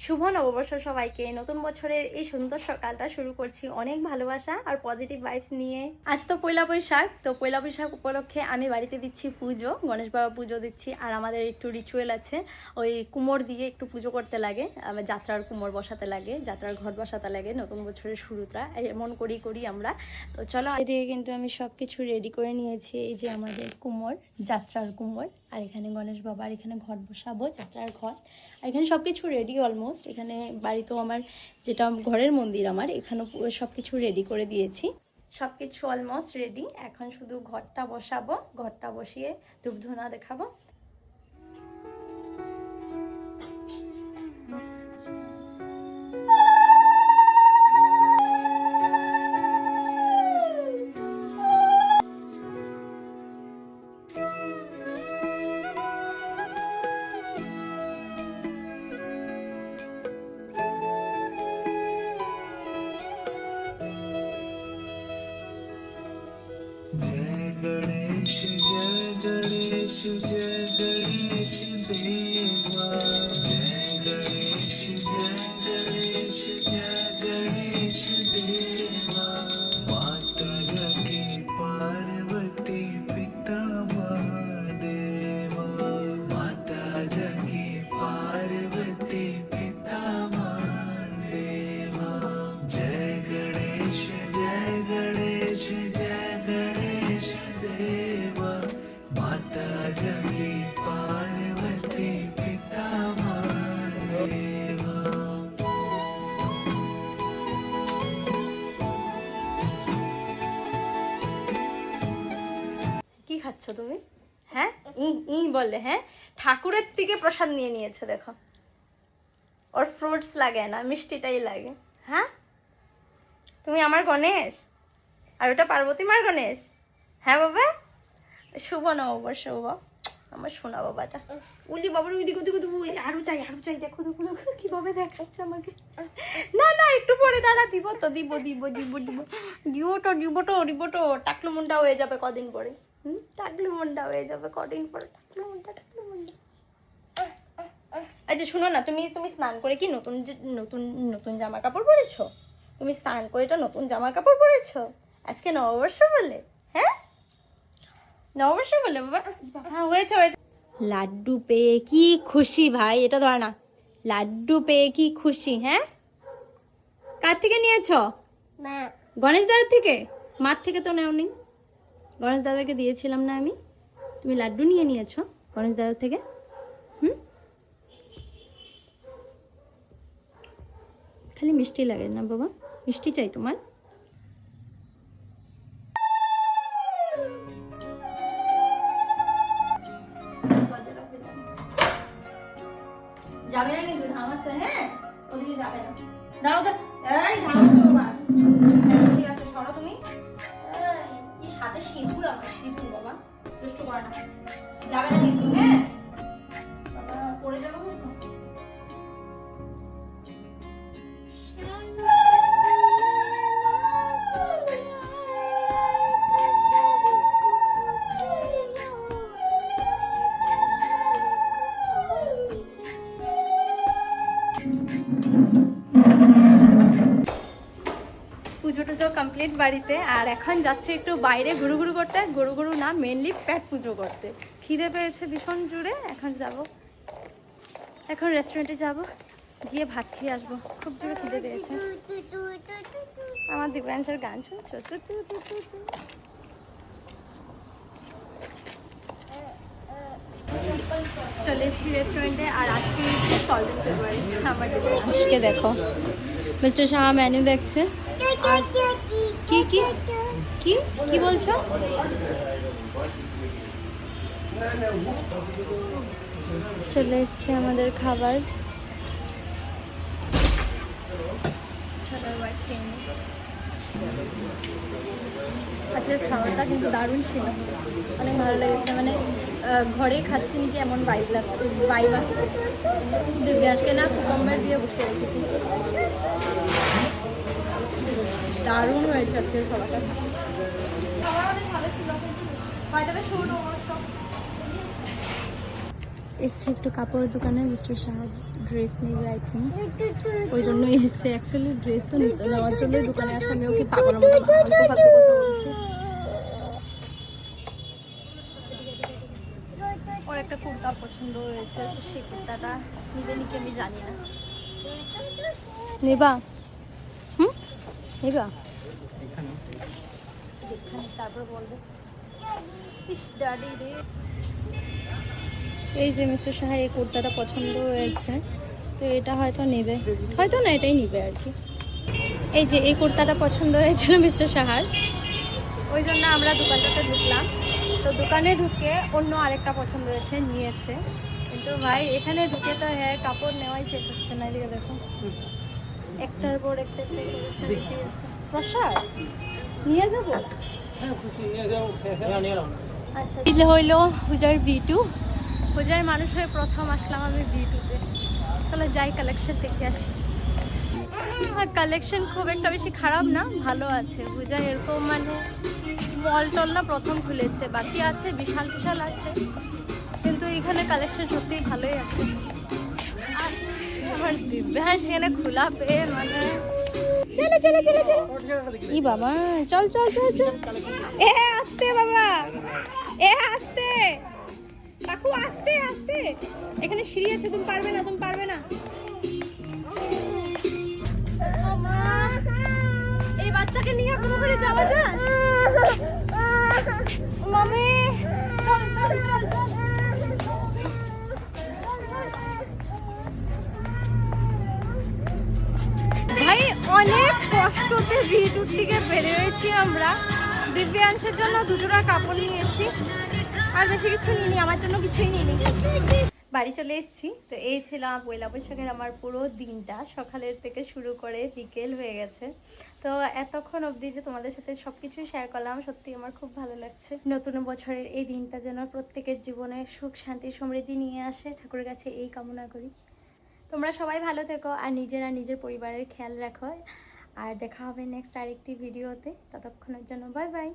শুভ নববর্ষ সবাইকে। নতুন বছরের এই সুন্দর সকালটা শুরু করছি অনেক ভালোবাসা আর পজিটিভ ভাইবস নিয়ে। আজ তো পয়লা বৈশাখ, তো পয়লা বৈশাখ উপলক্ষে আমি বাড়িতে দিচ্ছি পুজো, গণেশ বাবা পুজো দিচ্ছি। আর আমাদের একটু রিচুয়াল আছে, ওই কুমোর দিয়ে একটু পুজো করতে লাগে, যাত্রার কুমোর বসাতে লাগে, যাত্রার ঘট বসাতে লাগে নতুন বছরের শুরুটা, এমন করি আমরা। তো চলো, এদিকে কিন্তু আমি সব কিছু রেডি করে নিয়েছি। এই যে আমাদের কুমোর, যাত্রার কুমোর, আর এখানে গণেশ বাবা, আর এখানে ঘট বসাবো, যাত্রার ঘট। আর এখানে সব কিছু রেডি অলমোস্ট। এখানে বাড়িতেও আমার, যেটা ঘরের মন্দির আমার, এখানেও সব কিছু রেডি করে দিয়েছি। সব কিছু অলমোস্ট রেডি, এখন শুধু ঘরটা বসাবো, ঘরটা বসিয়ে ধূপধুনা দেখাবো। जय गणेश जय गणेश देवा। जय गणेश देवा। माता जगै पार्वती पिता महादेवा। माता जगै पार्वती पिता महादेवा। जय गणेश देवा। माता जगै पार्वती पिता महादेवा। কি খাচ্ছ তুমি? হ্যাঁ, ই বললে? হ্যাঁ, ঠাকুরের থেকে প্রসাদ নিয়ে নিয়েছে দেখো। ওর ফ্রুটস লাগে না, মিষ্টিটাই লাগে। হ্যাঁ, তুমি আমার গণেশ আর ওটা পার্বতী মার গণেশ। হ্যাঁ বাবা, শুভ নববর্ষ বাবা, আমার সোনা বাবাটা। উলি বাবার ওই দিকে আরো চাই দেখো কিভাবে দেখাচ্ছে আমাকে। না না, একটু পরে দাঁড়া, দিব তো, দিব টাকলু মুন্ডা হয়ে যাবে কদিন পরে। টাকলু মুন্ডা হয়ে যাবে কদিন পরে, টাকলু মুন্ডা। আচ্ছা শুনো না, তুমি স্নান করে কি নতুন নতুন জামা কাপড় পরেছো? তুমি স্নান করে তো নতুন জামা কাপড় পরেছো আজকে নববর্ষ বলে? হ্যাঁ, নববর্ষ বলে বাবা। হ্যাঁ, হয়েছে। লাড্ডু পেয়ে কি খুশি ভাই, এটা ধর না। লাড্ডু পেয়ে কি খুশি? হ্যাঁ, কার থেকে নিয়েছো? গণেশ দাদার থেকে? মার থেকে তো নেওনি, গণেশ দাদাকে দিয়েছিলাম না আমি। তুমি লাড্ডু নিয়ে নিয়েছো গণেশ দাদার থেকে? খালি মিষ্টি লাগে না বাবা? মিষ্টি চাই তোমার? যাবে না কিন্তু ধামাসে। হ্যাঁ, ওদিকে যাবে না। দাঁড়াও তো, এই ধামাসে বাবা। ঠিক আছে, সরো তুমি। কি সাথে সিঁদুর, আমার সিঁদুর বাবা, দুষ্টু করে না। যাবে না কিন্তু। হ্যাঁ বাবা, পড়ে যাবো। পুজো টুজো কমপ্লিট বাড়িতে, আর এখন যাচ্ছে একটু বাইরে ঘুরু করতে। ঘুরু না, মেনলি পেট পুজো করতে। খিদে পেয়েছে ভীষণ জোরে, এখন রেস্টুরেন্টে যাব, গিয়ে ভাত খেয়ে আসবো। খুব জোরে খিদে পেয়েছে। আমার দিব্যাংশের গান শুনছো? চলে এসেছি রেস্টুরেন্টে, আর আজকে সল্টেড পেপারে আমার দিকে দেখো। মিস্টার শাহ মেনু দেখছে। আর কি কি কি কি বলছো? চলে এসছে আমাদের খাবার। আজকের খাবারটা কিন্তু দারুণ ছিল, অনেক ভালো লেগেছে। মানে ঘরে খাচ্ছি নাকি এমন ভাইব আসছে। দিব্যাসকে না কুকুম্বার দিয়ে বসে রেখেছি। দারুণ হয়েছে আজকের খাবারটা। খাবার অনেক ভালো ছিল। এসছে একটু কাপড়ের দোকানে, মিস্টার সাহা ড্রেস নেবে আই থিঙ্ক, ওই জন্যই এসছে। অ্যাকচুয়ালি ড্রেস তো নিতে নেওয়ার জন্যই দোকানে আসা। আমিও কি পাগল মতো অল্প ফালতু কথা বলছি। ওর একটা কুর্তা পছন্দ হয়েছে, তো সেই কুর্তাটা নিবে নিকে আমি জানি না। নেবা? নেবা? তারপর বলবে ড্যাডি রে। এই যে মিস্টার সাহা এই কুর্তাটা পছন্দ হয়েছে, তো এটা হয়তো নেবে, হয়তো না এটাই নিবে আর কি। এই যে এই কুর্তাটা পছন্দ হয়েছিল মিস্টার সাহার, ওই জন্য আমরা দোকানটাতে ঢুকলাম। তো দোকানে ঢুকে অন্য আরেকটা পছন্দ হয়েছে, নিয়েছে। কিন্তু ভাই এখানে ঢুকে তো হ্যাঁ কাপড় নেওয়াই শেষ হচ্ছে না। এদিকে দেখো একটার পর একটা প্রসাদ নিয়ে যাবো। আচ্ছা, দিলে হইলো পূজার B2। পূজার মানুষ হয়ে প্রথম আসলাম আমি B2-তে। চলো যাই কালেকশন দেখে আসি। হ্যাঁ, কালেকশন খুব একটা বেশি খারাপ না, ভালো আছে। পূজা এরকম মানে মল টল না প্রথম খুলেছে, বাকি আছে বিশাল বিশাল আছে, কিন্তু এখানে কালেকশন সত্যিই ভালোই আছে। আর আমার দিব্যাস এখানে খোলা পেয়ে মানে চলো চলো চলো চলো। ই বাবা, চল চল চল চল। এ আস্তে বাবা, এ আস্তে কাকু, আস্তে আস্তে। এখানে সিঁড়ি আছে, তুমি পারবে না, তুমি পারবে না। এই বাচ্চাকে নিয়ে কোনো করে যাওয়া যায়? মামি চল চল চল চল। ভাই অনেক কষ্টতে B2 থেকে বেরিয়েছি আমরা। দিব্যাংশের জন্য দুজোড়া কাপড় নিয়েছি, আর বেশি কিছু নিইনি, আমার জন্য কিছুই নিইনি। বাড়ি চলে এসেছি। তো এই ছিল পয়লা বৈশাখের আমার পুরো দিনটা, সকালের থেকে শুরু করে বিকেল হয়ে গেছে। তো এতক্ষণ অবধি যে তোমাদের সাথে সবকিছুই শেয়ার করলাম, সত্যি আমার খুব ভালো লাগছে। নতুন বছরের এই দিনটা যেন প্রত্যেকের জীবনে সুখ শান্তি সমৃদ্ধি নিয়ে আসে, ঠাকুরের কাছে এই কামনা করি। তোমরা সবাই ভালো থেকো আর নিজেরা নিজের পরিবারের খেয়াল রাখো। আর দেখা হবে নেক্সট আরেকটি ভিডিওতে। ততক্ষণের জন্য বাই বাই।